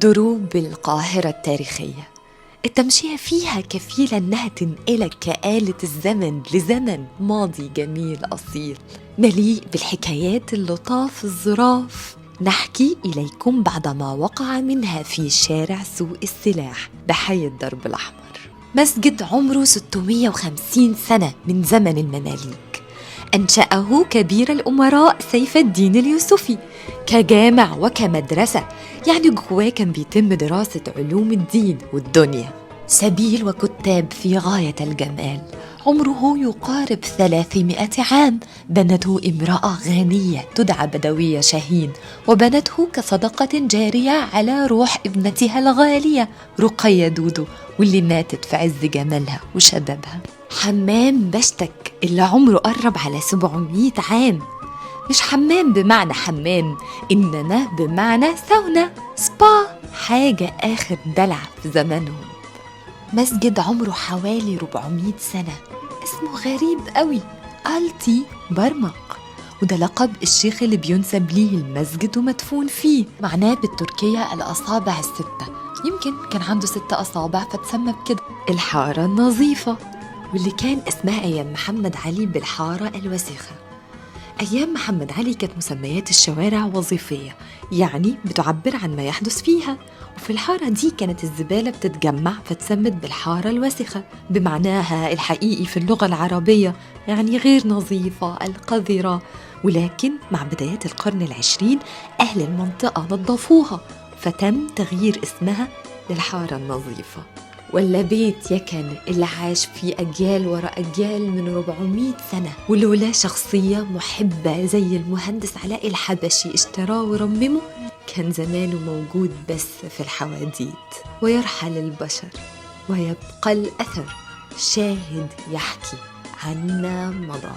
دروب القاهرة التاريخية، التمشية فيها كفيلة أنها تنقلك كآلة الزمن لزمن ماضي جميل أصيل مليء بالحكايات اللطاف الظراف. نحكي إليكم بعد ما وقع منها في شارع سوق السلاح بحي الدرب الأحمر، مسجد عمره 650 سنة من زمن المماليك، أنشأه كبير الأمراء سيف الدين اليوسفي كجامع وكمدرسة، يعني جواه كان بيتم دراسة علوم الدين والدنيا. سبيل وكتاب في غاية الجمال، عمره يقارب 300 عام، بنته امرأة غنية تدعى بدوية شاهين، وبنته كصدقة جارية على روح ابنتها الغالية رقية دودو، واللي ماتت في عز جمالها وشبابها. حمام بشتك اللي عمره قرب على 700 عام، مش حمام بمعنى حمام، إنما بمعنى ساونا سبا، حاجة آخر دلع في زمانهم. مسجد عمره حوالي 400 سنة، اسمه غريب قوي، آلتي برمق، وده لقب الشيخ اللي بينسب ليه المسجد ومدفون فيه، معناه بالتركية الأصابع الستة، يمكن كان عنده 6 أصابع فتسمى بكده. الحارة النظيفة، واللي كان اسمها أيام محمد علي بالحارة الوسخة. أيام محمد علي كانت مسميات الشوارع وظيفية، يعني بتعبر عن ما يحدث فيها، وفي الحارة دي كانت الزبالة بتتجمع فتسمت بالحارة الوسخة بمعناها الحقيقي في اللغة العربية، يعني غير نظيفة القذرة. ولكن مع بدايات القرن العشرين أهل المنطقة نظفوها فتم تغيير اسمها للحارة النظيفة. ولا بيت يكن اللي عاش فيه أجيال وراء أجيال من 400 سنة، ولولا شخصية محبة زي المهندس علاء الحبشي اشتراه ورممه كان زمانه موجود بس في الحواديت، ويرحل البشر ويبقى الأثر شاهد يحكي عنا مضى.